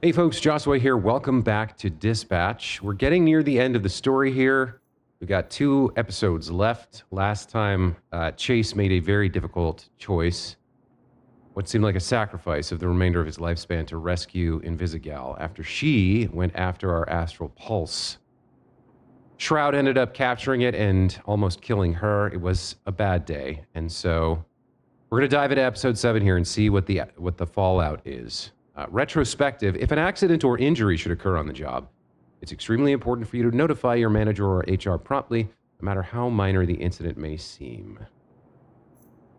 Hey folks, Joshua here. Welcome back to Dispatch. We're getting near the end of the story here. We've got 2 episodes left. Last time, Chase made a very difficult choice. What seemed like a sacrifice of the remainder of his lifespan to rescue Invisigal after she went after our astral pulse. Shroud ended up capturing it and almost killing her. It was a bad day. And so we're going to dive into episode 7 here and see what the fallout is. Retrospective, if an accident or injury should occur on the job, it's extremely important for you to notify your manager or HR promptly, no matter how minor the incident may seem.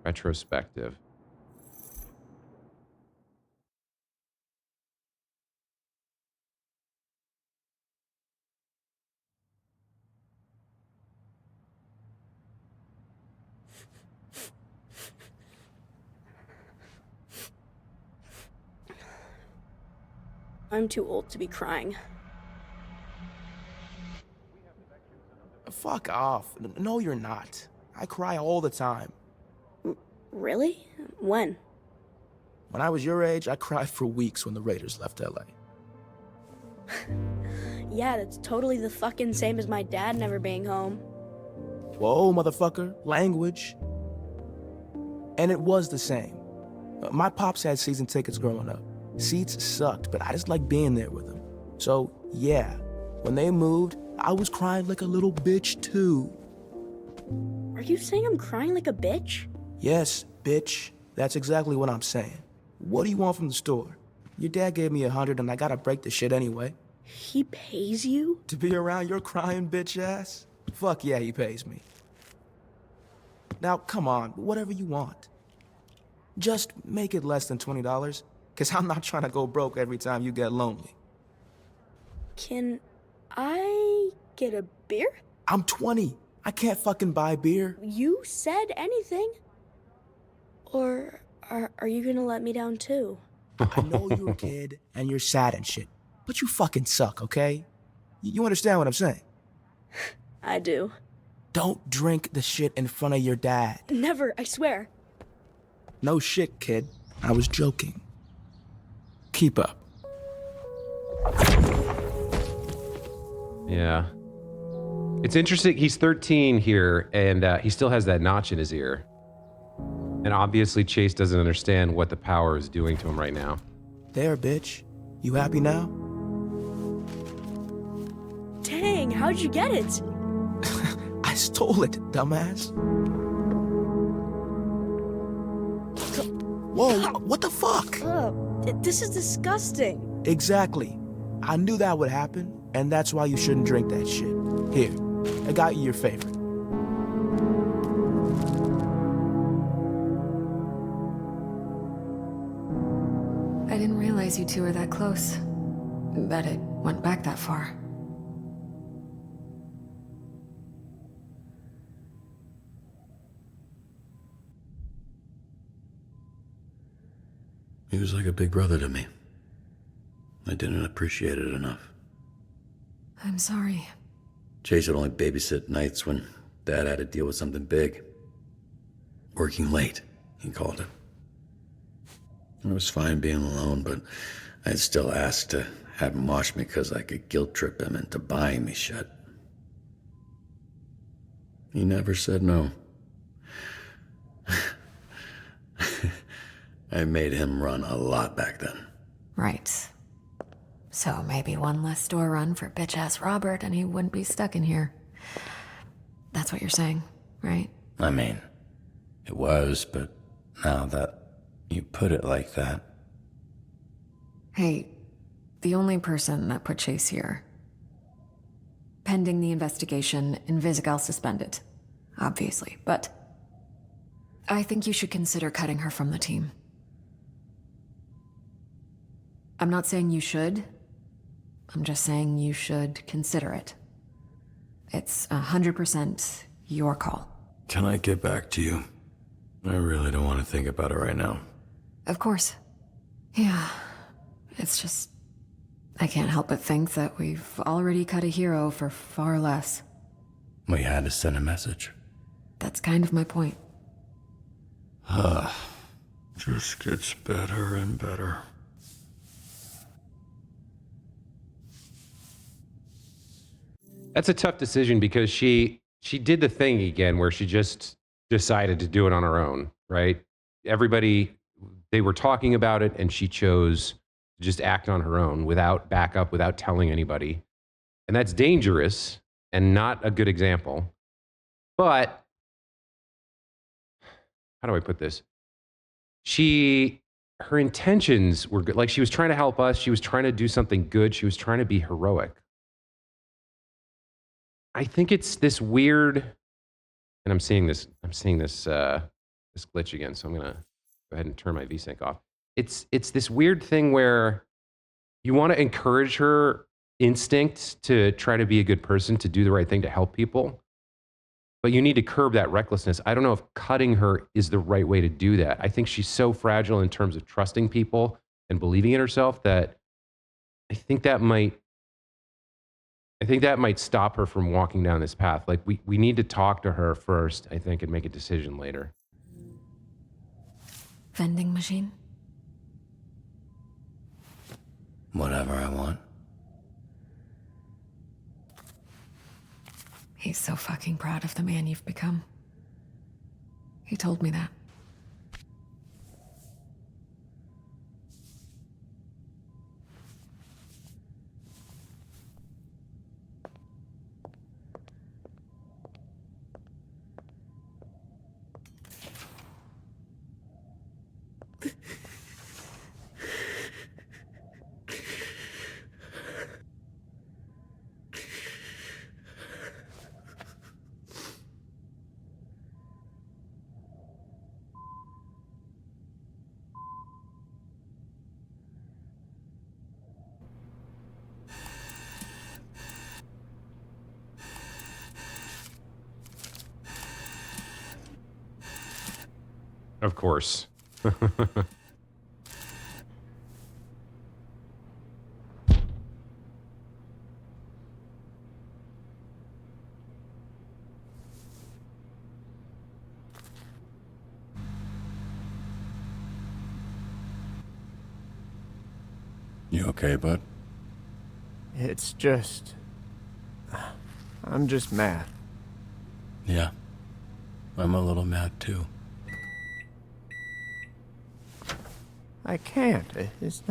Retrospective. I'm too old to be crying. Fuck off. No, you're not. I cry all the time. Really? When? When I was your age, I cried for weeks when the Raiders left LA. Yeah, that's totally the fucking same as my dad never being home. Whoa, motherfucker. Language. And it was the same. My pops had season tickets growing up. Seats sucked, but I just liked being there with them. So, yeah, when they moved, I was crying like a little bitch, too. Are you saying I'm crying like a bitch? Yes, bitch. That's exactly what I'm saying. What do you want from the store? Your dad gave me $100 and I gotta break the shit anyway. He pays you? To be around your crying bitch ass? Fuck yeah, he pays me. Now, come on, whatever you want. Just make it less than $20, because I'm not trying to go broke every time you get lonely. Can I get a beer? I'm 20. I can't fucking buy beer. You said anything. Or are you gonna let me down too? I know you're a kid and you're sad and shit, but you fucking suck, okay? You understand what I'm saying? I do. Don't drink the shit in front of your dad. Never, I swear. No shit, kid. I was joking. Keep up. Yeah. It's interesting. He's 13 here, and he still has that notch in his ear. And obviously, Chase doesn't understand what the power is doing to him right now. There, bitch. You happy now? Dang, how'd you get it? I stole it, dumbass. Whoa, what the fuck? This is disgusting. Exactly. I knew that would happen, and that's why you shouldn't drink that shit. Here, I got you your favorite. I didn't realize you two were that close. That it went back that far. He was like a big brother to me. I didn't appreciate it enough. I'm sorry. Chase would only babysit nights when Dad had to deal with something big. Working late, he called it. I was fine being alone, but I'd still ask to have him watch me because I could guilt trip him into buying me shit. He never said no. I made him run a lot back then. Right. So maybe one less store run for bitch-ass Robert and he wouldn't be stuck in here. That's what you're saying, right? I mean, it was, but now that you put it like that... Hey, the only person that put Chase here. Pending the investigation, Invisigal suspended. Obviously, but... I think you should consider cutting her from the team. I'm not saying you should. I'm just saying you should consider it. It's 100% your call. Can I get back to you? I really don't want to think about it right now. Of course. Yeah. It's just... I can't help but think that we've already cut a hero for far less. We had to send a message. That's kind of my point. Just gets better and better. That's a tough decision because she did the thing again where she just decided to do it on her own, right? Everybody, they were talking about it and she chose to just act on her own without backup, without telling anybody. And that's dangerous and not a good example. But how do I put this? Her intentions were good. Like, she was trying to help us. She was trying to do something good. She was trying to be heroic. I think it's this weird, and I'm seeing this this glitch again. So I'm gonna go ahead and turn my VSync off. It's this weird thing where you want to encourage her instinct to try to be a good person, to do the right thing, to help people. But you need to curb that recklessness. I don't know if cutting her is the right way to do that. I think she's so fragile in terms of trusting people and believing in herself that I think that might stop her from walking down this path. Like, we need to talk to her first, I think, and make a decision later. Vending machine? Whatever I want. He's so fucking proud of the man you've become. He told me that. Of course. You okay, bud? It's just... I'm just mad. Yeah. I'm a little mad too. I can't. It's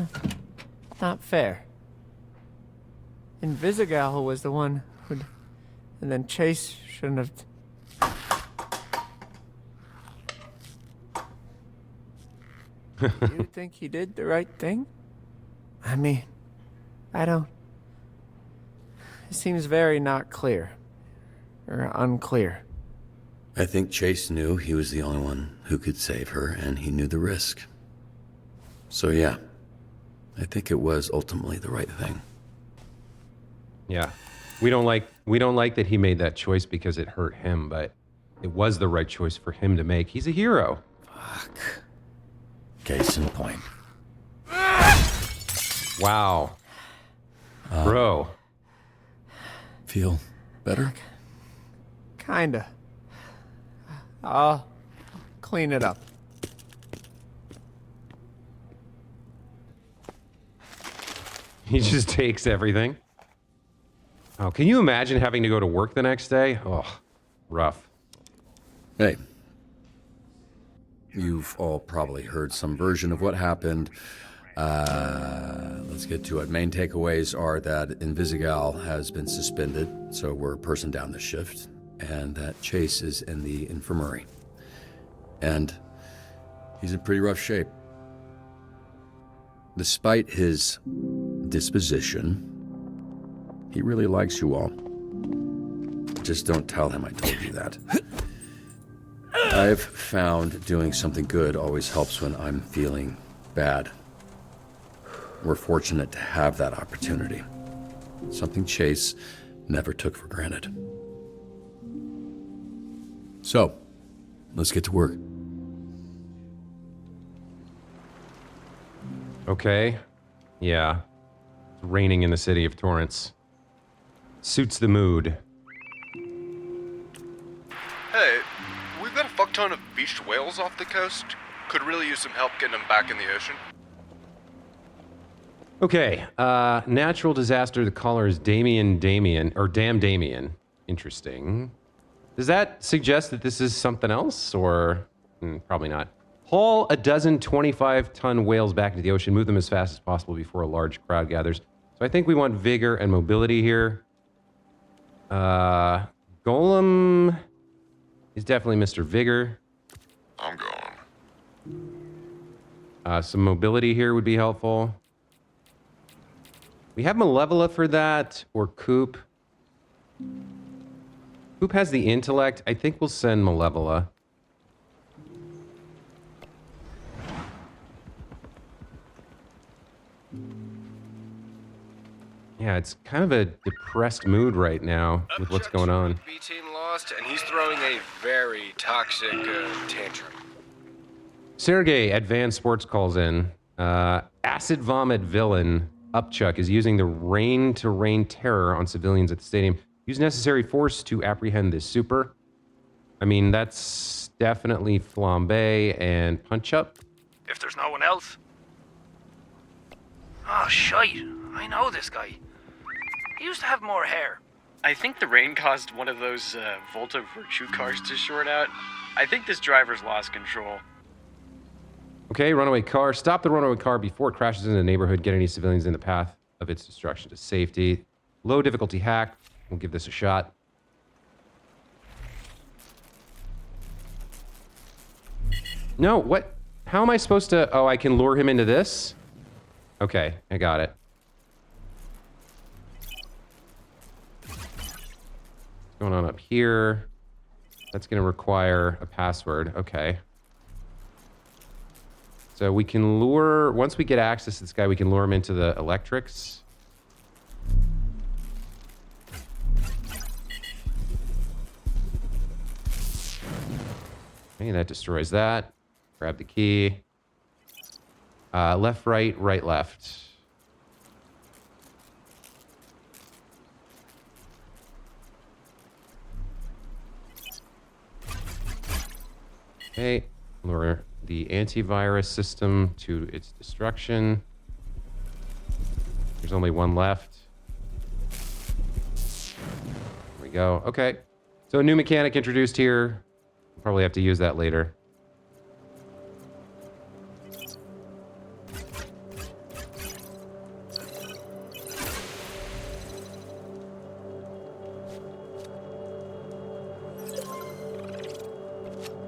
not fair. Invisigal was the one who'd... And then Chase shouldn't have... You think he did the right thing? I mean, I don't... It seems very not clear. Or unclear. I think Chase knew he was the only one who could save her, and he knew the risk. So yeah, I think it was ultimately the right thing. Yeah. We don't like that he made that choice because it hurt him, but it was the right choice for him to make. He's a hero. Fuck. Case in point. Wow. Bro. Feel better? Kinda. I'll clean it up. He just takes everything. Oh, can you imagine having to go to work the next day? Oh, rough. Hey. You've all probably heard some version of what happened. Let's get to it. Main takeaways are that Invisigal has been suspended, so we're a person down the shift, and that Chase is in the infirmary. And he's in pretty rough shape. Despite his disposition, he really likes you all. Just don't tell him I told you that. I've found doing something good always helps when I'm feeling bad. We're fortunate to have that opportunity. Something Chase never took for granted. So, let's get to work. Okay. Yeah. It's raining in the city of Torrance. Suits the mood. Hey, we've got a fuck ton of beached whales off the coast. Could really use some help getting them back in the ocean. Okay, natural disaster. The caller is Damien, or Damn Damien. Interesting. Does that suggest that this is something else, or probably not? Haul a dozen 25-ton whales back into the ocean. Move them as fast as possible before a large crowd gathers. So I think we want vigor and mobility here. Golem is definitely Mr. Vigor. I'm gone. Some mobility here would be helpful. We have Malevola for that, or Coop. Coop has the intellect. I think we'll send Malevola. Yeah, it's kind of a depressed mood right now with what's going on. B-team lost, and he's throwing a very toxic tantrum. Sergey, Advanced Sports calls in. Acid Vomit Villain, Upchuck, is using the rain-to-rain terror on civilians at the stadium. Use necessary force to apprehend this super. I mean, that's definitely Flambe and Punch Up. If there's no one else. Oh, shite. I know this guy. He used to have more hair. I think the rain caused one of those Volta Virtue cars to short out. I think this driver's lost control. Okay, runaway car. Stop the runaway car before it crashes into the neighborhood. Get any civilians in the path of its destruction to safety. Low difficulty hack. We'll give this a shot. No, what? How am I supposed to... Oh, I can lure him into this? Okay, I got it. What's going on up here? That's going to require a password. Okay. So we can lure... Once we get access to this guy, we can lure him into the electrics. Okay, that destroys that. Grab the key. Left, right, right, left. Okay, lure the antivirus system to its destruction. There's only one left. There we go. Okay. So a new mechanic introduced here. We'll probably have to use that later.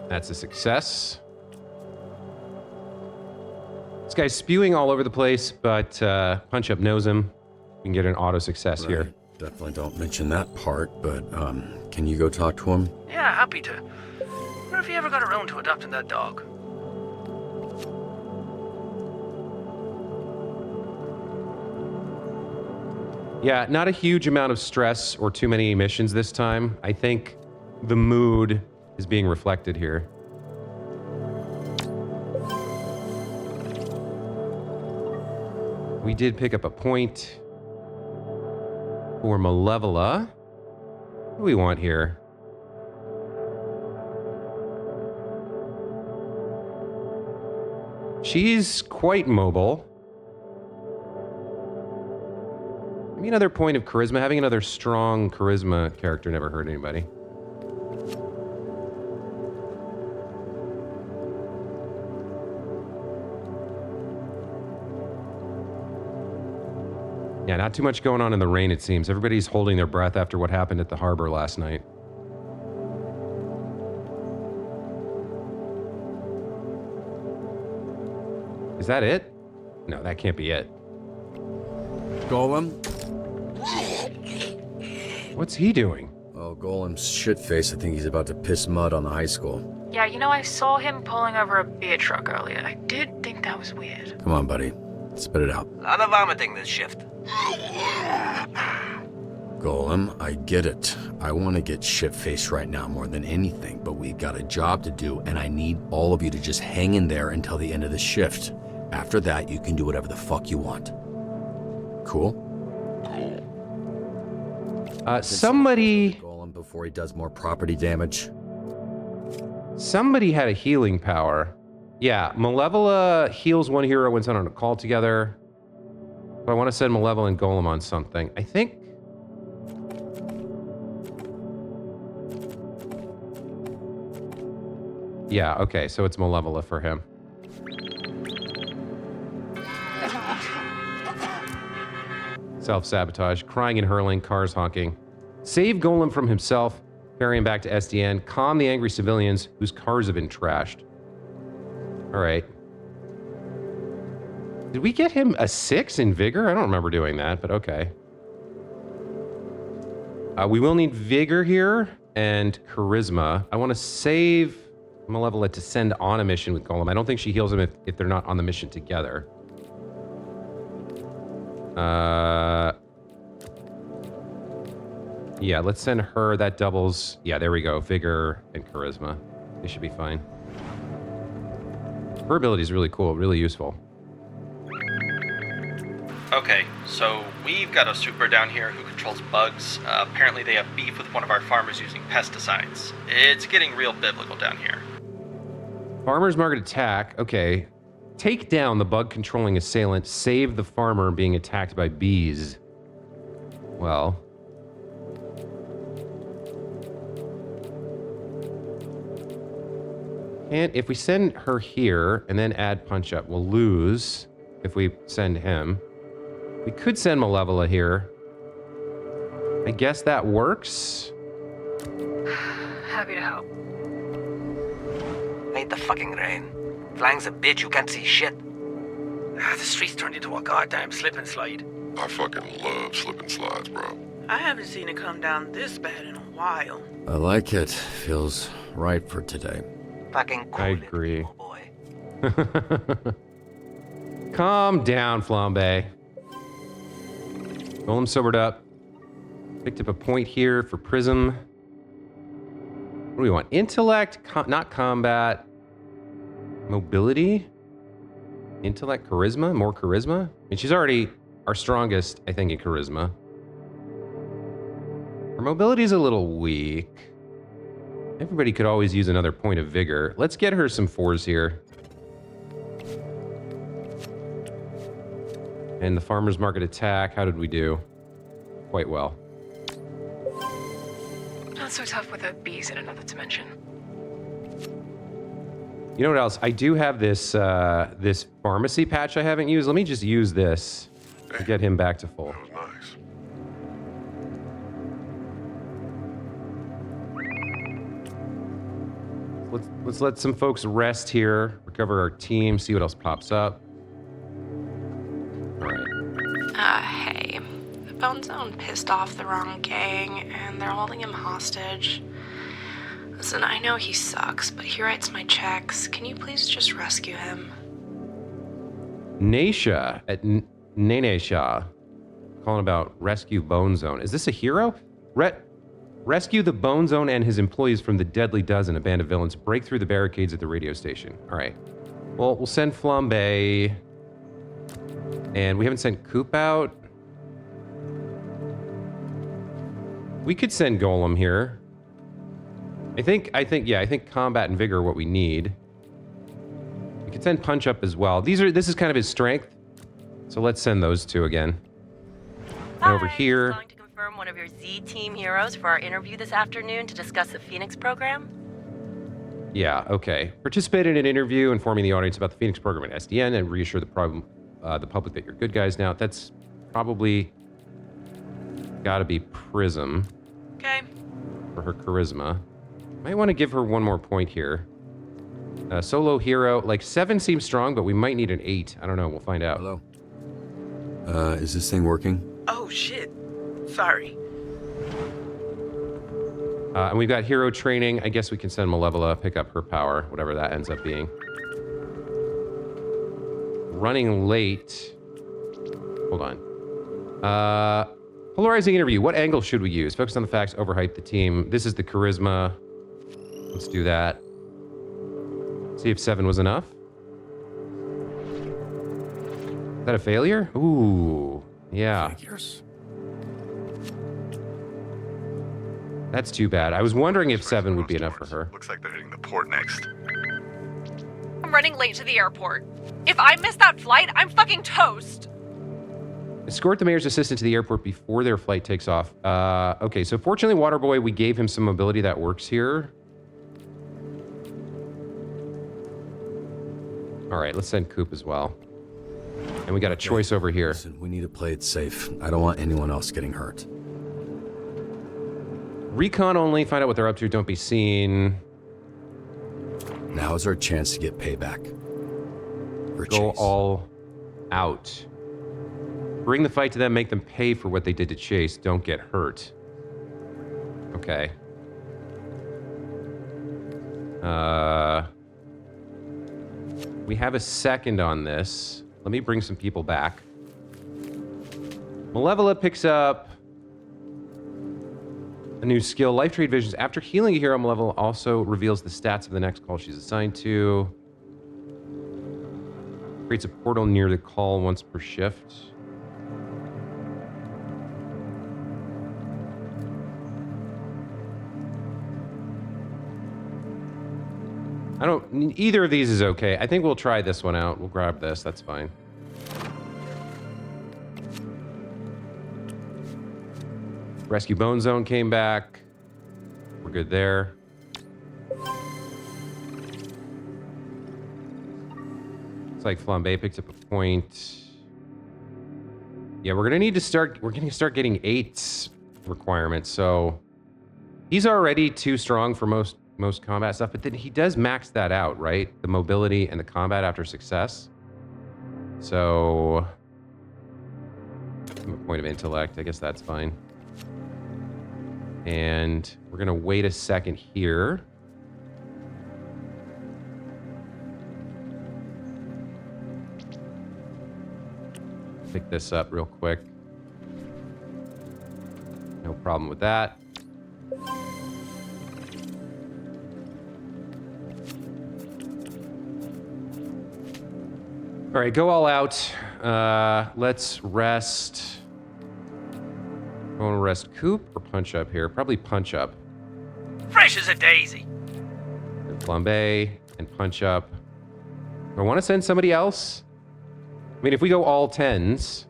That's a success. This guy's spewing all over the place, but Punch Up knows him. We can get an auto success here. Definitely don't mention that part, but can you go talk to him? Yeah, happy to. What if he ever got around to adopting that dog? Yeah, not a huge amount of stress or too many missions this time. I think the mood is being reflected here. We did pick up a point for Malevola. What do we want here? She's quite mobile. Maybe another point of charisma. Having another strong charisma character never hurt anybody. Yeah, not too much going on in the rain, it seems. Everybody's holding their breath after what happened at the harbor last night. Is that it? No, that can't be it. Golem? What's he doing? Oh, Golem's shitface. I think he's about to piss mud on the high school. Yeah, you know, I saw him pulling over a beer truck earlier. I did think that was weird. Come on, buddy. Spit it out. A lot of vomiting this shift. Golem, I get it. I want to get shit-faced right now more than anything, but we've got a job to do, and I need all of you to just hang in there until the end of the shift. After that, you can do whatever the fuck you want. Cool? Somebody... Golem before he does more property damage. Somebody had a healing power. Yeah, Malevola heals one hero when sent on a call together. I want to send Malevolent Golem on something. I think... Yeah, okay, so it's Malevola for him. Self-sabotage, crying and hurling, cars honking. Save Golem from himself, ferry him back to SDN, calm the angry civilians whose cars have been trashed. Alright. Did we get him a 6 in Vigor? I don't remember doing that, but okay. We will need Vigor here and Charisma. I want to save Malevolent to send on a mission with Golem. I don't think she heals him if they're not on the mission together. Yeah, let's send her. That doubles. Yeah, there we go. Vigor and Charisma. They should be fine. Her ability is really cool, really useful. Okay, so we've got a super down here who controls bugs. Apparently they have beef with one of our farmers using pesticides. It's getting real biblical down here. Farmer's market attack. Okay. Take down the bug-controlling assailant. Save the farmer being attacked by bees. Well... And if we send her here and then add Punch Up, we'll lose if we send him. We could send Malevola here. I guess that works. Happy to help. Ain't the fucking rain. Flying's a bitch, you can't see shit. The streets turned into a goddamn slip and slide. I fucking love slip and slides, bro. I haven't seen it come down this bad in a while. I like it. Feels right for today. Fucking cool. I agree. Calm down, Flambe. Golem sobered up. Picked up a point here for Prism. What do we want? Intellect, not combat. Mobility? Intellect, charisma? More charisma? I mean, she's already our strongest, I think, in charisma. Her mobility is a little weak. Everybody could always use another point of vigor. Let's get her some 4s here. And the farmer's market attack, how did we do? Quite well. Not so tough with the bees in another dimension. You know what else? I do have this this pharmacy patch I haven't used. Let me just use this to get him back to full. That was nice. Let's let some folks rest here, recover our team, see what else pops up. All right. Hey. The Bone Zone pissed off the wrong gang, and they're holding him hostage. Listen, I know he sucks, but he writes my checks. Can you please just rescue him? Naisha at Nene Shah calling about rescue Bone Zone. Is this a hero? Rescue the Bone Zone and his employees from the Deadly Dozen, a band of villains. Break through the barricades at the radio station. All right. Well, we'll send Flambe. And we haven't sent Coop out. We could send Golem here. I think combat and vigor are what we need. We could send Punch Up as well. This is kind of his strength. So let's send those two again. And over here. Calling to confirm one of your Z Team heroes for our interview this afternoon to discuss the Phoenix program? Yeah, okay. Participate in an interview informing the audience about the Phoenix program at SDN and reassure the public that you're good guys now. That's probably gotta be Prism. Okay. For her charisma. Might want to give her one more point here. Solo hero. Like 7 seems strong, but we might need an 8. I don't know. We'll find out. Hello. Is this thing working? Oh, shit. Sorry. And we've got hero training. I guess we can send Malevola, pick up her power, whatever that ends up being. Running late. Hold on. Polarizing interview. What angle should we use? Focus on the facts, overhype the team. This is the charisma. Let's do that. See if 7 was enough. Is that a failure? Ooh. Yeah. Figures. That's too bad. I was wondering if 7 would be enough for her. Looks like they're hitting the port next. I'm running late to the airport. If I miss that flight, I'm fucking toast. Escort the mayor's assistant to the airport before their flight takes off. Okay, so fortunately, Waterboy, we gave him some mobility that works here. All right, let's send Coop as well. And we got a choice over here. Listen, we need to play it safe. I don't want anyone else getting hurt. Recon only. Find out what they're up to. Don't be seen. Now is our chance to get payback. For Go Chase. all out. Bring the fight to them. Make them pay for what they did to Chase. Don't get hurt. Okay. We have a second on this. Let me bring some people back. Malevola picks up a new skill, Life Trade Visions. After healing a hero, Malevola also reveals the stats of the next call she's assigned to. Creates a portal near the call once per shift. Either of these is okay. I think we'll try this one out. We'll grab this. That's fine. Rescue Bone Zone came back. We're good there. It's like Flambe picked up a point. Yeah, we're gonna start getting 8 requirements. So he's already too strong for most combat stuff, but then he does max that out, right? The mobility and the combat after success. So from a point of intellect, I guess that's fine. And we're gonna wait a second here. Pick this up real quick. No problem with that. All right, go all out. Let's rest. I want to rest Coop or punch up here? Probably punch up. Fresh as a daisy. And Flambe and punch up. Do I want to send somebody else? I mean, if we go all 10s.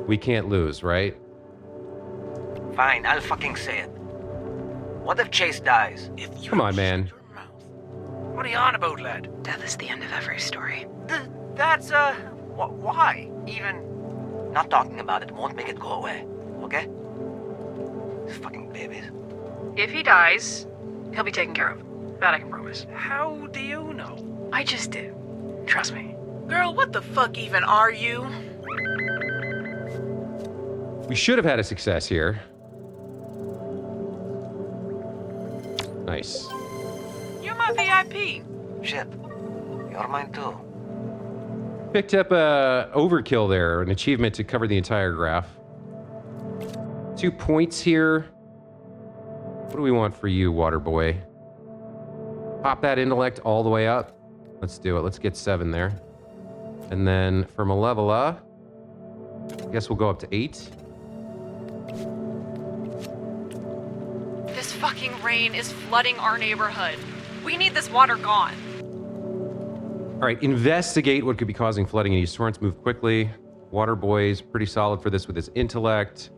We can't lose, right? Fine, I'll fucking say it. What if Chase dies? Come on, man. What are you on about, lad? Death is the end of every story. That's, why? Even not talking about it won't make it go away, okay? These fucking babies. If he dies, he'll be taken care of. That I can promise. How do you know? I just do. Trust me. Girl, what the fuck even are you? We should have had a success here. Nice. You're my VIP. Shit. You're mine too. Picked up a overkill there, an achievement to cover the entire graph. 2 points here. What do we want for you, Waterboy? Pop that intellect all the way up. Let's do it. Let's get 7 there. And then for Malevola, I guess we'll go up to 8. This fucking rain is flooding our neighborhood. We need this water gone. All right, investigate what could be causing flooding in East Torrance. Move quickly. Waterboy's pretty solid for this with his intellect.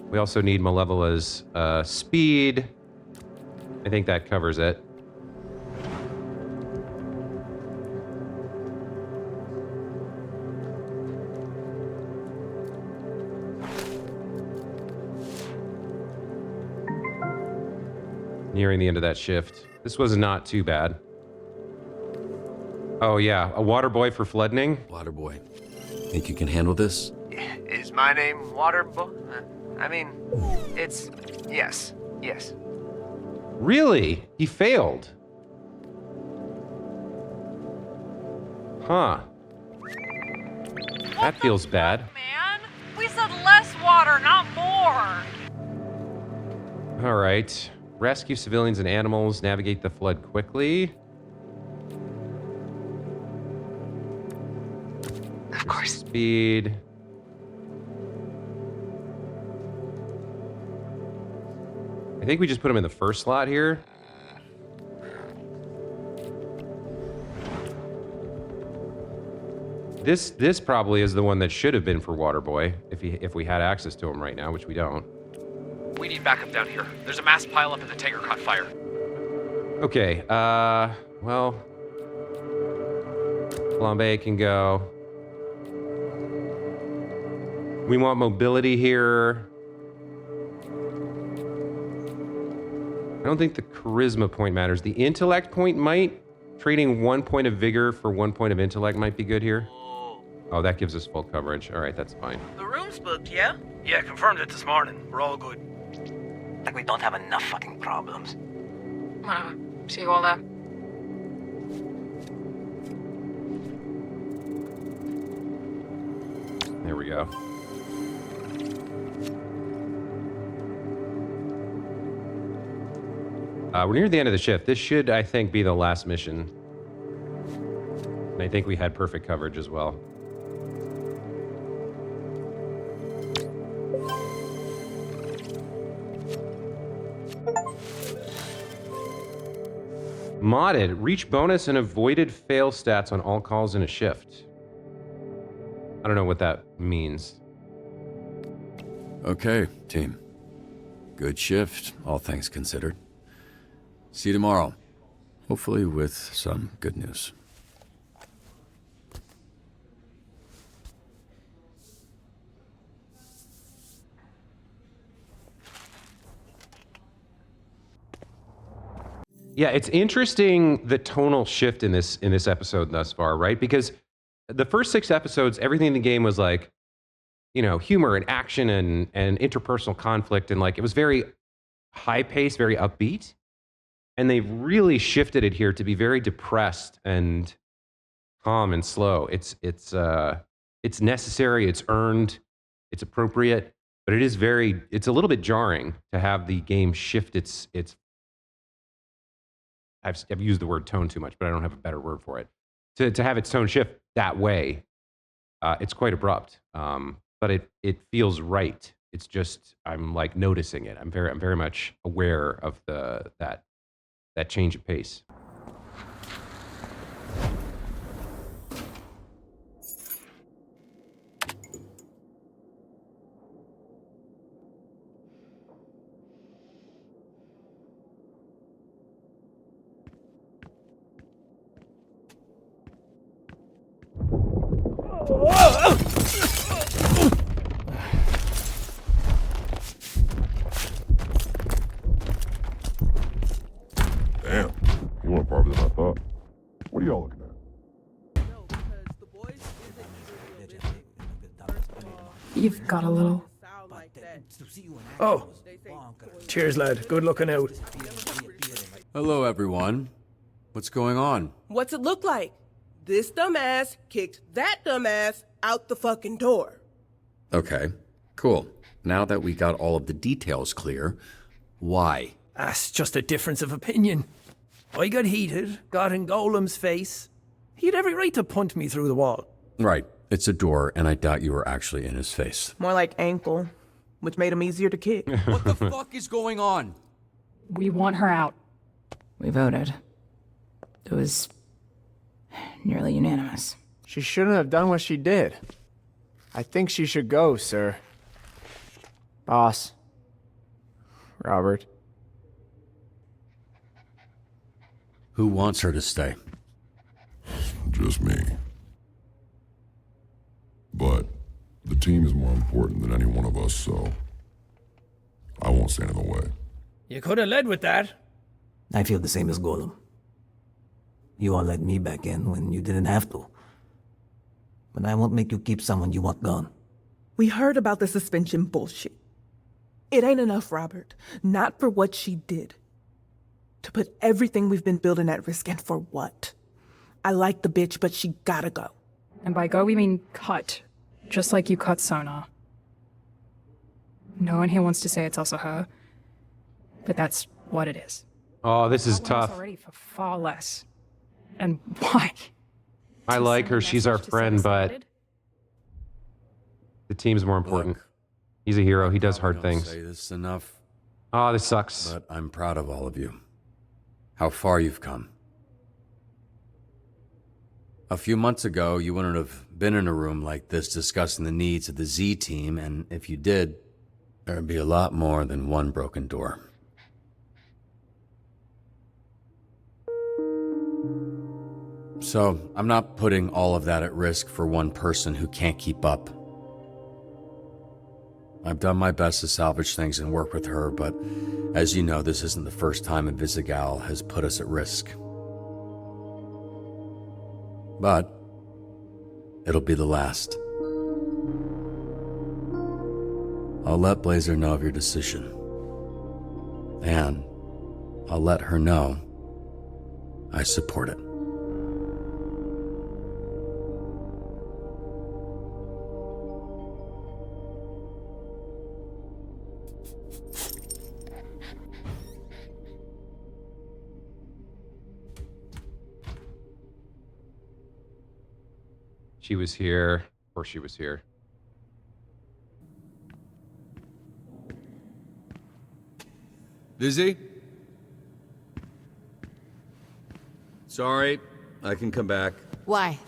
We also need Malevola's speed. I think that covers it. Nearing the end of that shift. This was not too bad. Oh yeah, a water boy for flooding? Water boy. Think you can handle this? Is my name Waterboy? I mean, it's... yes. Really? He failed. Huh. That feels bad. Man, we said less water, not more. All right. Rescue civilians and animals. Navigate the flood quickly. Of course. Speed. I think we just put him in the first slot here. This probably is the one that should have been for Waterboy if we had access to him right now, which we don't. We need backup down here. There's a mass pileup and the tanker caught fire. Okay, well, Flambe can go. We want mobility here. I don't think the charisma point matters. The intellect point might. Trading 1 point of vigor for 1 point of intellect might be good here. Oh, that gives us full coverage. All right, that's fine. The room's booked, yeah? Yeah, confirmed it this morning. We're all good. Like we don't have enough fucking problems. Whatever. See you all there. There we go. We're near the end of the shift. This should, I think, be the last mission. And I think we had perfect coverage as well. Modded. Reach bonus and avoided fail stats on all calls in a shift. I don't know what that means. Okay, team. Good shift, all things considered. See you tomorrow. Hopefully with some good news. Yeah, it's interesting the tonal shift in this episode thus far, right? Because the first 6 episodes, everything in the game was like, you know, humor and action and interpersonal conflict, and like it was very high paced, very upbeat. And they've really shifted it here to be very depressed and calm and slow. It's necessary, it's earned, it's appropriate, but it's a little bit jarring to have the game shift its I've used the word tone too much, but I don't have a better word for it. To have its tone shift that way, it's quite abrupt, but it feels right. It's just I'm like noticing it. I'm very much aware of that change of pace. Damn, you want farther than I thought. What are y'all looking at? You've got a little. Oh, cheers, lad. Good looking out. Hello, everyone. What's going on? What's it look like? This dumbass kicked that dumbass out the fucking door. Okay, cool. Now that we got all of the details clear, why? That's just a difference of opinion. I got heated, got in Golem's face. He had every right to punt me through the wall. Right, it's a door, and I doubt you were actually in his face. More like ankle, which made him easier to kick. What the fuck is going on? We want her out. We voted. It was nearly unanimous. She shouldn't have done what she did. I think she should go, sir. Boss. Robert. Who wants her to stay? Just me. But the team is more important than any one of us, so I won't stand in the way. You could have led with that. I feel the same as Golem. You all let me back in when you didn't have to. But I won't make you keep someone you want gone. We heard about the suspension bullshit. It ain't enough, Robert. Not for what she did. To put everything we've been building at risk, and for what? I like the bitch, but she gotta go. And by go, we mean cut. Just like you cut Sonar. No one here wants to say it's also her, but that's what it is. Oh, this is That tough. one's already for far less. And why? I like her. She's our friend, but the team's more important. He's a hero. He does hard things. Say this enough. Oh, this sucks. But I'm proud of all of you. How far you've come. A few months ago, you wouldn't have been in a room like this discussing the needs of the Z team, and if you did, there'd be a lot more than one broken door. So, I'm not putting all of that at risk for one person who can't keep up. I've done my best to salvage things and work with her, but as you know, this isn't the first time Invisigal has put us at risk. But it'll be the last. I'll let Blazer know of your decision. And I'll let her know I support it. She was here, or she was here. Visi? Sorry, I can come back. Why?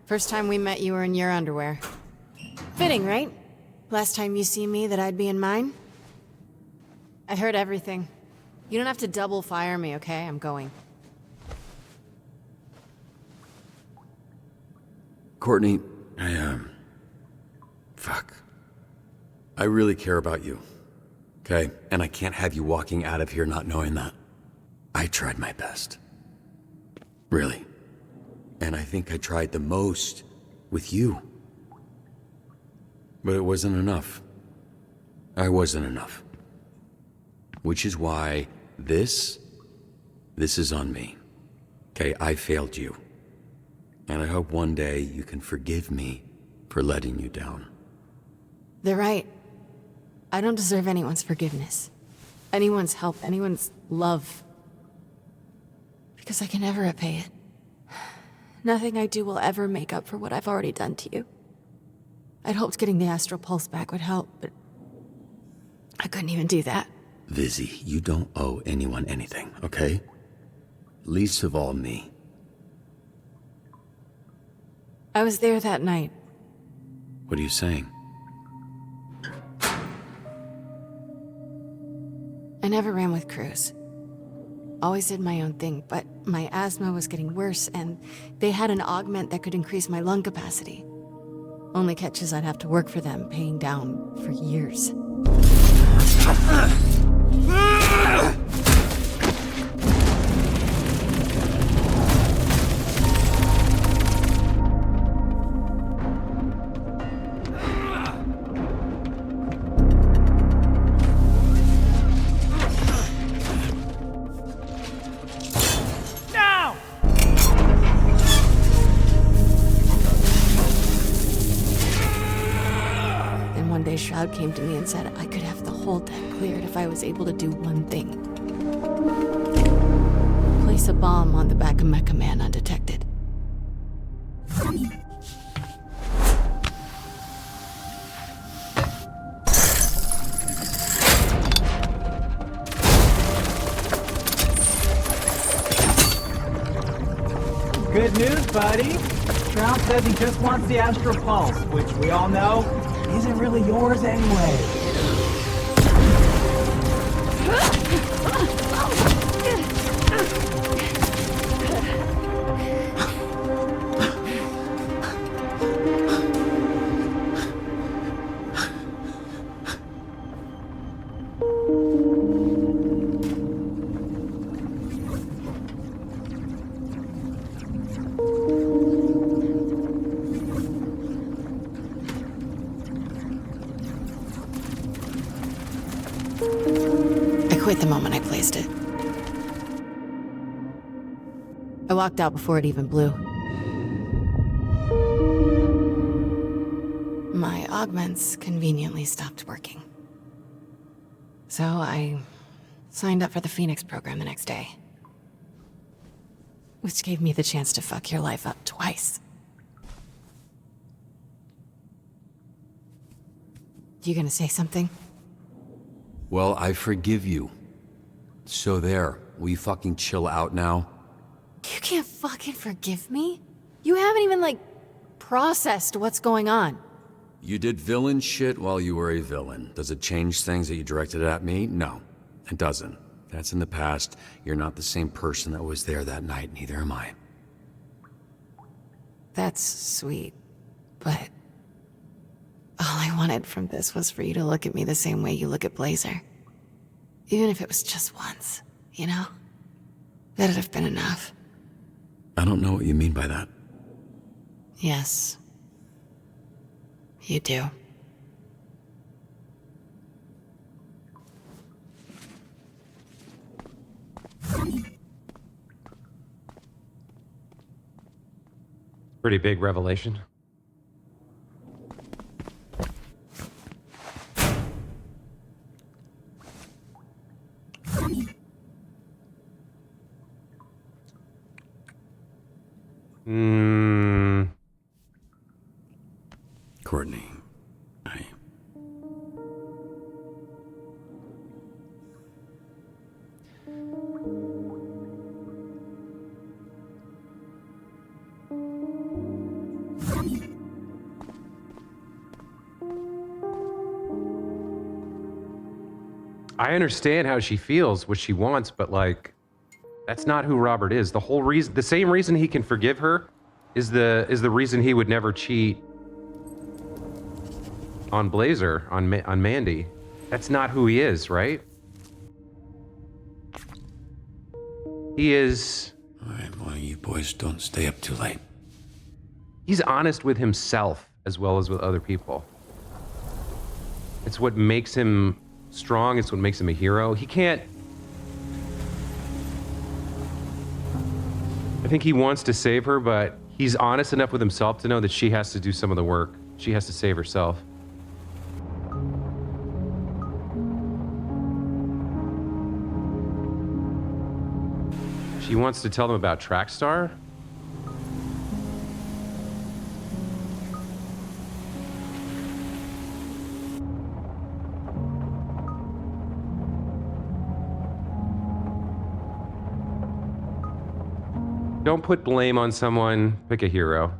First time we met, you were in your underwear. Fitting, right? Last time you see me, that I'd be in mine? I heard everything. You don't have to double fire me, okay? I'm going. Courtney, fuck. I really care about you. Okay? And I can't have you walking out of here not knowing that. I tried my best. Really. And I think I tried the most with you. But it wasn't enough. I wasn't enough. Which is why this is on me. Okay? I failed you. And I hope one day you can forgive me for letting you down. They're right. I don't deserve anyone's forgiveness. Anyone's help, anyone's love. Because I can never repay it. Nothing I do will ever make up for what I've already done to you. I'd hoped getting the astral pulse back would help, but I couldn't even do that. Visi, you don't owe anyone anything, okay? Least of all me. I was there that night. What are you saying? I never ran with crews. Always did my own thing, but my asthma was getting worse, and they had an augment that could increase my lung capacity. Only catch is I'd have to work for them, paying down for years. Shroud came to me and said I could have the whole deck cleared if I was able to do one thing. Place a bomb on the back of Mecha Man undetected. Good news, buddy. Shroud says he just wants the astral pulse, which we all know isn't really yours anyway. Quit the moment I placed it. I walked out before it even blew. My augments conveniently stopped working. So I signed up for the Phoenix program the next day. Which gave me the chance to fuck your life up twice. You gonna say something? Well, I forgive you. So there, will you fucking chill out now? You can't fucking forgive me? You haven't even, like, processed what's going on. You did villain shit while you were a villain. Does it change things that you directed at me? No, it doesn't. That's in the past. You're not the same person that was there that night, neither am I. That's sweet, but all I wanted from this was for you to look at me the same way you look at Blazer. Even if it was just once, you know? That'd have been enough. I don't know what you mean by that. Yes. You do. Pretty big revelation. Courtney, I understand how she feels, what she wants, but like, that's not who Robert is. The whole reason, the same reason he can forgive her is the reason he would never cheat on Blazer, on Mandy. That's not who he is, right? He is... Alright, well, you boys don't stay up too late. He's honest with himself as well as with other people. It's what makes him strong. It's what makes him a hero. He can't... I think he wants to save her, but he's honest enough with himself to know that she has to do some of the work. She has to save herself. She wants to tell them about Trackstar? Don't put blame on someone, pick a hero.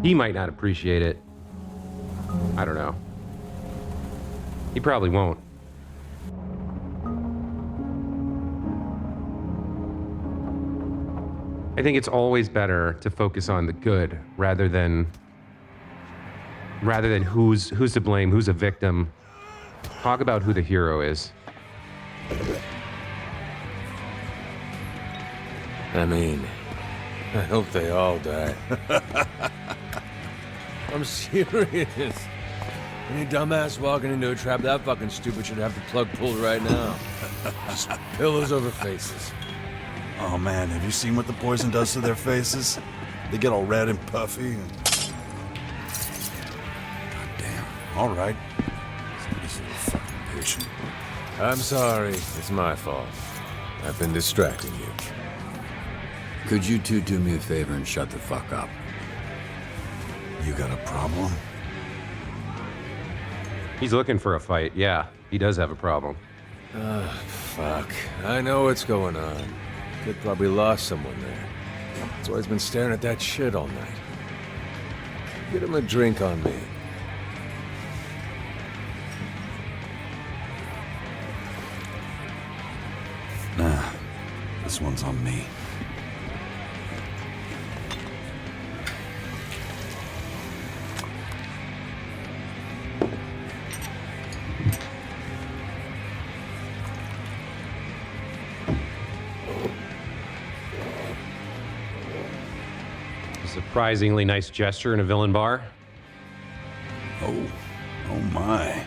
He might not appreciate it. I don't know. He probably won't. I think it's always better to focus on the good rather than who's to blame, who's a victim. Talk about who the hero is. I mean, I hope they all die. I'm serious. Any dumbass walking into a trap that fucking stupid should have the plug pulled right now. Just pillows over faces. Oh man, have you seen what the poison does to their faces? They get all red and puffy. And... God damn. All right. Somebody's a little fucking patient. I'm sorry. It's my fault. I've been distracting you. Could you two do me a favor and shut the fuck up? You got a problem? He's looking for a fight. Yeah, he does have a problem. Fuck. I know what's going on. Kid probably lost someone there. That's why he's been staring at that shit all night. Get him a drink on me. Nah, this one's on me. Surprisingly nice gesture in a villain bar. Oh my.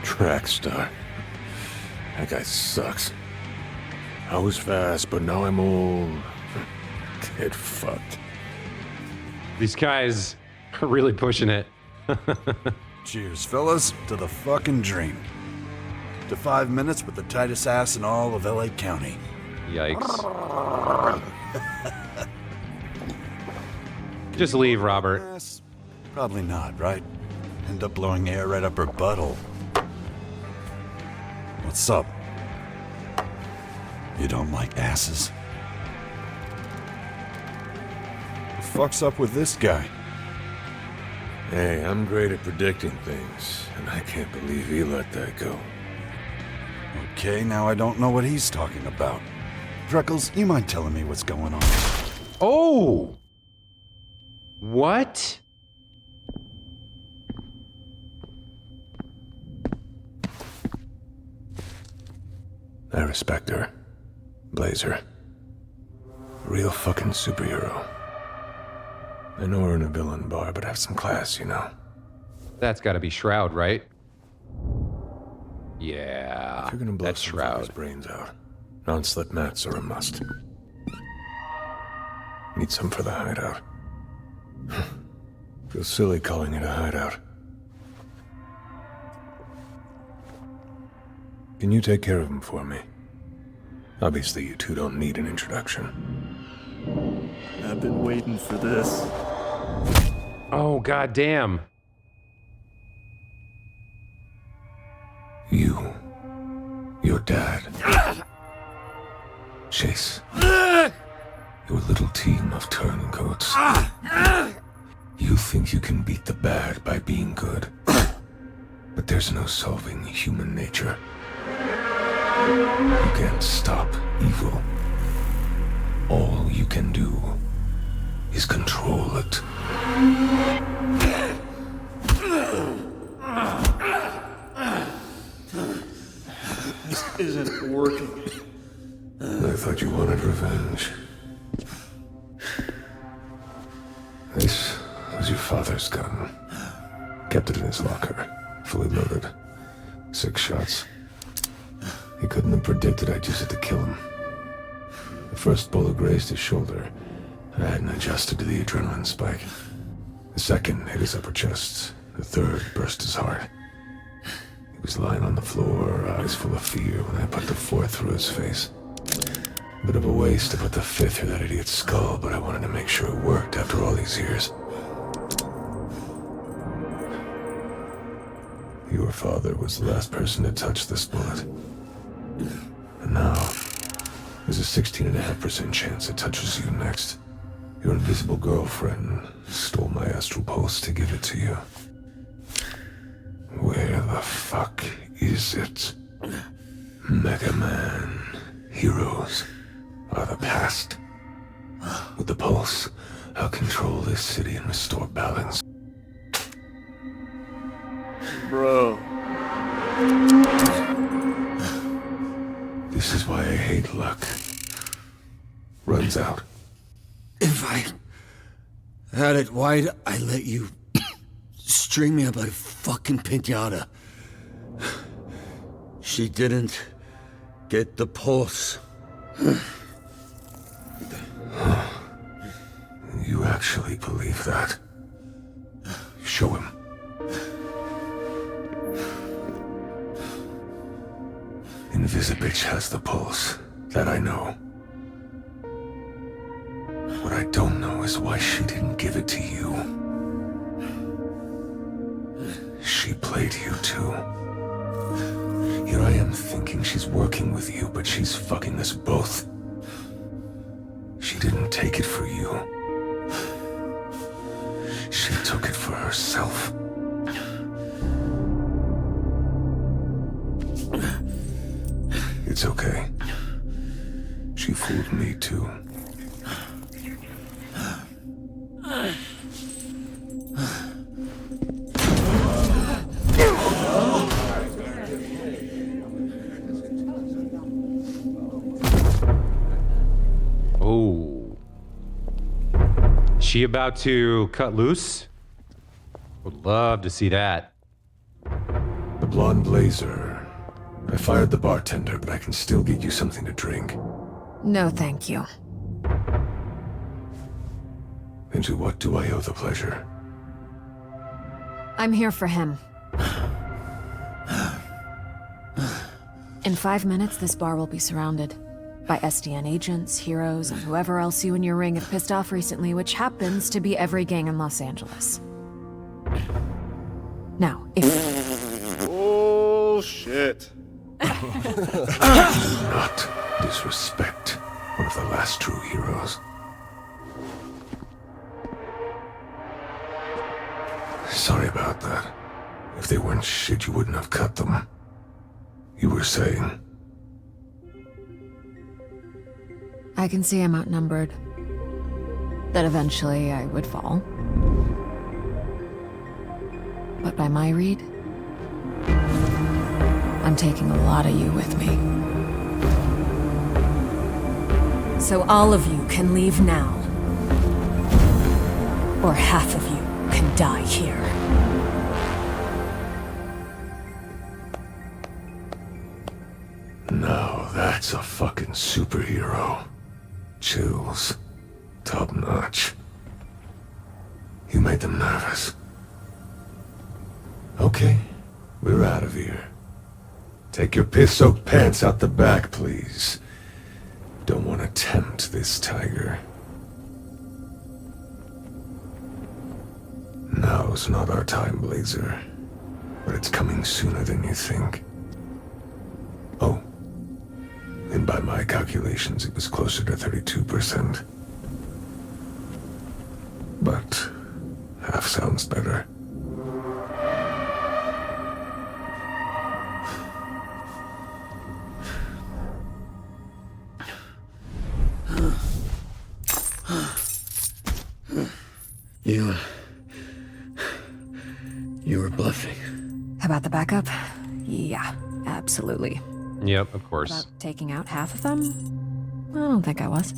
Trackstar. That guy sucks. I was fast, but now I'm old. Get fucked. These guys are really pushing it. Cheers, fellas, to the fucking dream. To 5 minutes with the tightest ass in all of LA County. Yikes. Just leave, Robert. Yes, probably not, right? End up blowing air right up her butthole. What's up? You don't like asses? What the fuck's up with this guy? Hey, I'm great at predicting things, and I can't believe he let that go. Okay, now I don't know what he's talking about. Freckles, you mind telling me what's going on? Oh! What? I respect her. Blazer. Real fucking superhero. I know we're in a villain bar, but have some class, you know? That's gotta be Shroud, right? Yeah, If you're gonna blow that's some Shroud. fucker's brains out, non-slip mats are a must. Need some for the hideout. Feels silly calling it a hideout. Can you take care of him for me? Obviously, you two don't need an introduction. I've been waiting for this. Oh, goddamn. Your dad. Chase. Your little team of turncoats. You think you can beat the bad by being good. But there's no solving human nature. You can't stop evil. All you can do is control it. This isn't working. I thought you wanted revenge. This was your father's gun. Kept it in his locker, fully loaded. 6 shots. He couldn't have predicted I'd use it to kill him. The first bullet grazed his shoulder. I hadn't adjusted to the adrenaline spike. The second hit his upper chest. The third burst his heart. He was lying on the floor, eyes full of fear, when I put the fourth through his face. A bit of a waste to put the fifth through that idiot's skull, but I wanted to make sure it worked after all these years. Your father was the last person to touch this bullet. And now, there's a 16.5% chance it touches you next. Your invisible girlfriend stole my astral pulse to give it to you. Where the fuck is it? Mega Man. Heroes are the past. With the pulse, I'll control this city and restore balance. Bro. This is why I hate luck. Runs out. If I had it wide, I'd let you string me up like a fucking piñata. She didn't get the pulse. You actually believe that? Show him. Invisibitch has the pulse. That I know. What I don't know is why she didn't give it to you. She played you too. Here I am thinking she's working with you, but she's fucking us both. She didn't take it for you. She took it for herself. It's okay. She fooled me too. Oh. She about to cut loose? Would love to see that. The blonde blazer. I fired the bartender, but I can still get you something to drink. No, thank you. And to what do I owe the pleasure? I'm here for him. In 5 minutes, this bar will be surrounded. By SDN agents, heroes, and whoever else you and your ring have pissed off recently, which happens to be every gang in Los Angeles. Now, if... Bullshit. Not disrespect one of the last true heroes. Sorry about that. If they weren't shit, you wouldn't have cut them. You were saying... I can see I'm outnumbered. That eventually I would fall. But by my read, I'm taking a lot of you with me. So all of you can leave now. Or half of you can die here. Now that's a fucking superhero. Chills. Top notch. You made them nervous. Okay, we're out of here. Take your piss-soaked pants out the back, please. Don't want to tempt this tiger. Now's not our time, Blazer. But it's coming sooner than you think. Oh. And by my calculations, it was closer to 32%. But half sounds better. You were bluffing. About the backup? Yeah, absolutely. Yep, of course. About taking out half of them? I don't think I was.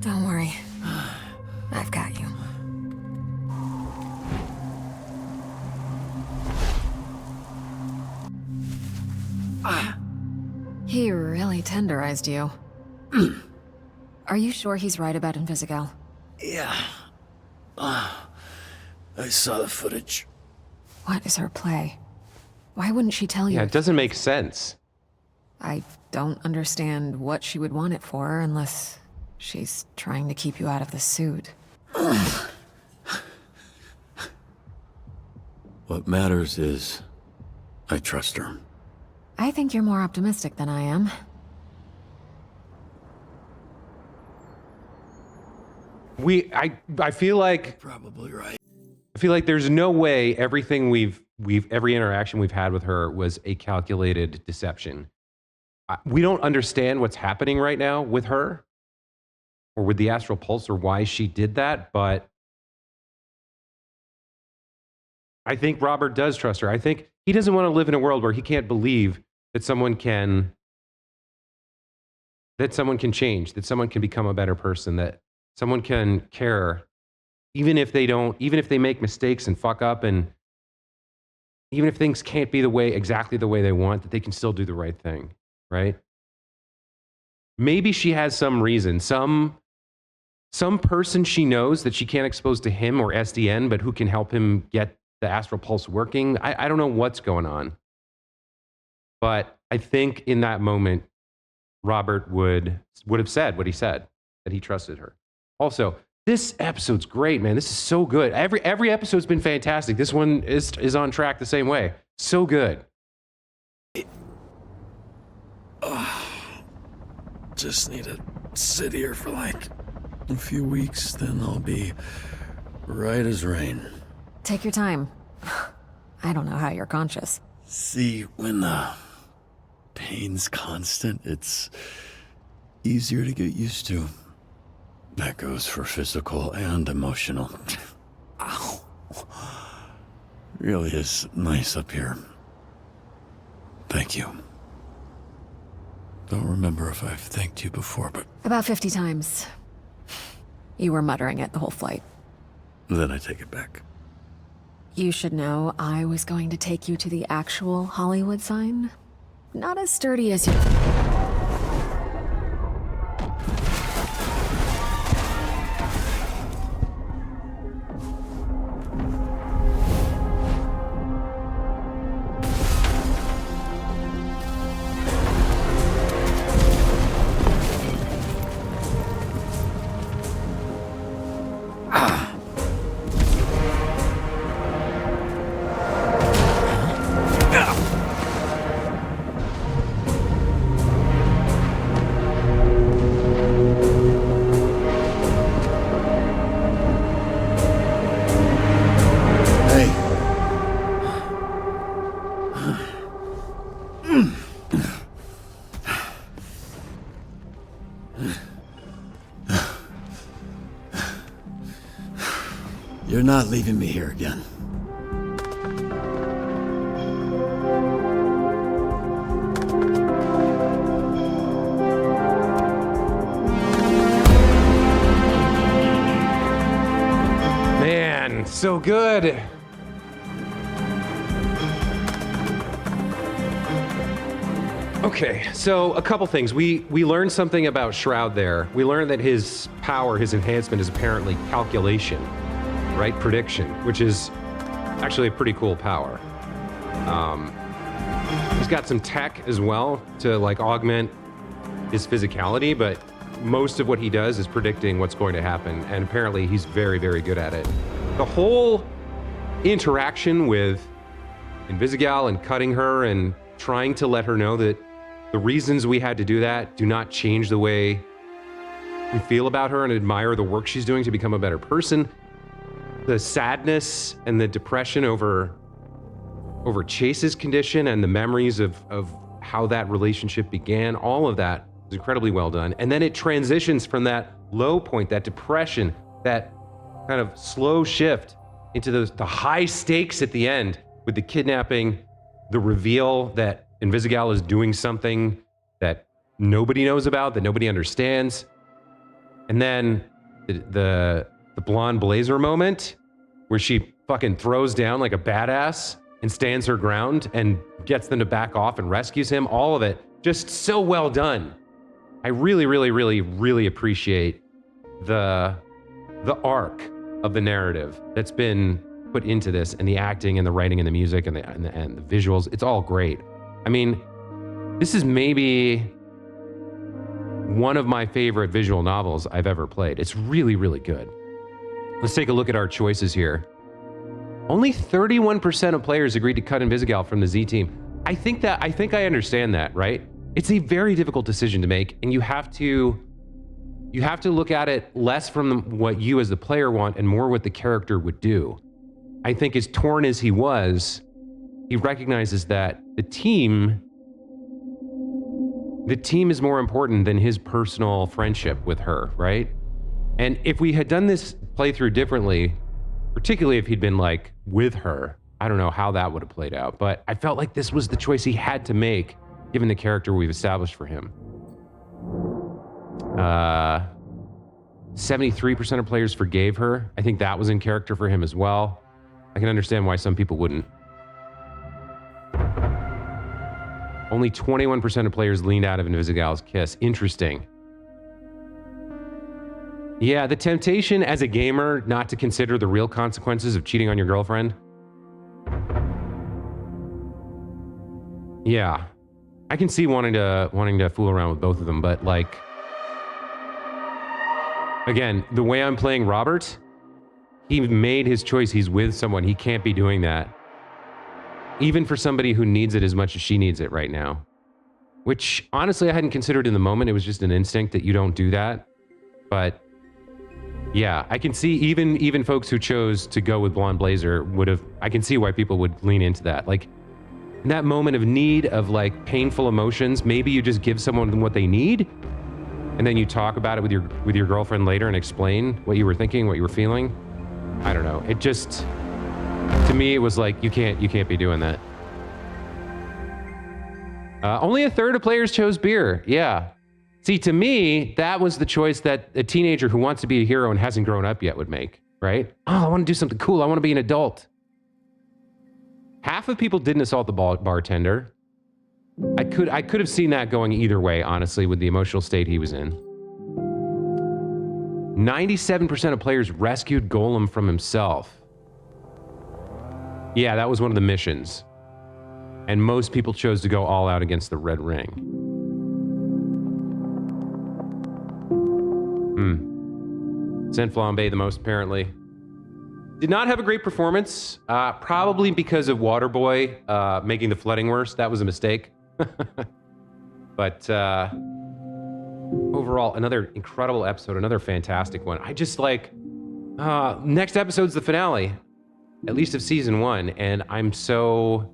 Don't worry. I've got you. He really tenderized you. Are you sure he's right about Invisigal? Yeah. I saw the footage. What is her play? Why wouldn't she tell you? Yeah, it doesn't make sense. I don't understand what she would want it for unless she's trying to keep you out of the suit. What matters is I trust her. I think you're more optimistic than I am. I feel like probably right. I feel like there's no way everything every interaction we've had with her was a calculated deception. We don't understand what's happening right now with her or with the astral pulse or why she did that, but I think Robert does trust her. I think he doesn't want to live in a world where he can't believe that someone can change, that someone can become a better person, that someone can care, even if they make mistakes and fuck up, and even if things can't be exactly the way they want, that they can still do the right thing, right? Maybe she has some reason, some person she knows that she can't expose to him or SDN, but who can help him get the astral pulse working. I don't know what's going on. But I think in that moment, Robert would have said what he said, that he trusted her. Also, this episode's great, man. This is so good. Every episode's been fantastic. This one is on track the same way. So good. Just need to sit here for like a few weeks, then I'll be right as rain. Take your time. I don't know how you're conscious. See, when the pain's constant, it's easier to get used to. That goes for physical and emotional. Ow. Really is nice up here. Thank you. Don't remember if I've thanked you before, but... About 50 times. You were muttering it the whole flight. Then I take it back. You should know I was going to take you to the actual Hollywood sign. Not as sturdy as you... You're not leaving me here again. Man, so good. Okay, so a couple things. We learned something about Shroud there. We learned that his power, his enhancement is apparently calculation, right? Prediction, which is actually a pretty cool power. He's got some tech as well to like augment his physicality, but most of what he does is predicting what's going to happen, and apparently he's very, very good at it. The whole interaction with Invisigal and cutting her and trying to let her know that the reasons we had to do that do not change the way we feel about her and admire the work she's doing to become a better person. The sadness and the depression over Chase's condition and the memories of how that relationship began, all of that is incredibly well done. And then it transitions from that low point, that depression, that kind of slow shift into the high stakes at the end with the kidnapping, the reveal that Invisigal is doing something that nobody knows about, that nobody understands. And then the blonde blazer moment where she fucking throws down like a badass and stands her ground and gets them to back off and rescues him. All of it just so well done. I really, really, really, really appreciate the arc of the narrative that's been put into this, and the acting and the writing and the music and the visuals. It's all great. I mean, this is maybe one of my favorite visual novels I've ever played. It's really, really good. Let's take a look at our choices here. Only 31% of players agreed to cut Invisigal from the Z team. I think I understand that, right? It's a very difficult decision to make, and you have to look at it less from what you as the player want and more what the character would do. I think as torn as he was, he recognizes that the team is more important than his personal friendship with her, right? And if we had done this playthrough differently, particularly if he'd been like with her, I don't know how that would have played out, but I felt like this was the choice he had to make given the character we've established for him. 73% of players forgave her. I think that was in character for him as well. I can understand why some people wouldn't. Only 21% of players leaned out of Invisigal's kiss. Interesting. Yeah, the temptation as a gamer not to consider the real consequences of cheating on your girlfriend. Yeah, I can see wanting to fool around with both of them, but like, again, the way I'm playing Robert, he made his choice. He's with someone. He can't be doing that. Even for somebody who needs it as much as she needs it right now. Which, honestly, I hadn't considered in the moment. It was just an instinct that you don't do that. But, yeah, I can see even folks who chose to go with Blonde Blazer would have... I can see why people would lean into that. Like, in that moment of need, of, like, painful emotions, maybe you just give someone what they need, and then you talk about it with your girlfriend later and explain what you were thinking, what you were feeling. I don't know. It just... To me, it was like, you can't be doing that. Only a third of players chose beer. Yeah. See, to me, that was the choice that a teenager who wants to be a hero and hasn't grown up yet would make, right? Oh, I want to do something cool. I want to be an adult. Half of people didn't assault the bartender. I could have seen that going either way, honestly, with the emotional state he was in. 97% of players rescued Golem from himself. Yeah, that was one of the missions. And most people chose to go all out against the Red Ring. Sent Flambe the most, apparently. Did not have a great performance, probably because of Waterboy making the flooding worse. That was a mistake. But overall, another incredible episode, another fantastic one. I just like, next episode's the finale, at least of season 1, and I'm so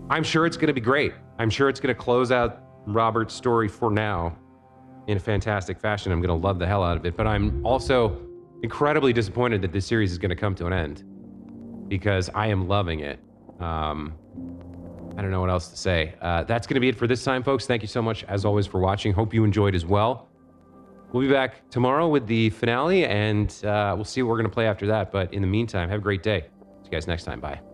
I'm sure it's going to be great. I'm sure it's going to close out Robert's story for now in a fantastic fashion. I'm going to love the hell out of it. But I'm also incredibly disappointed that this series is going to come to an end because I am loving it. I don't know what else to say. That's going to be it for this time, folks. Thank you so much, as always, for watching. Hope you enjoyed as well. We'll be back tomorrow with the finale, and we'll see what we're going to play after that. But in the meantime, have a great day. See you guys next time. Bye.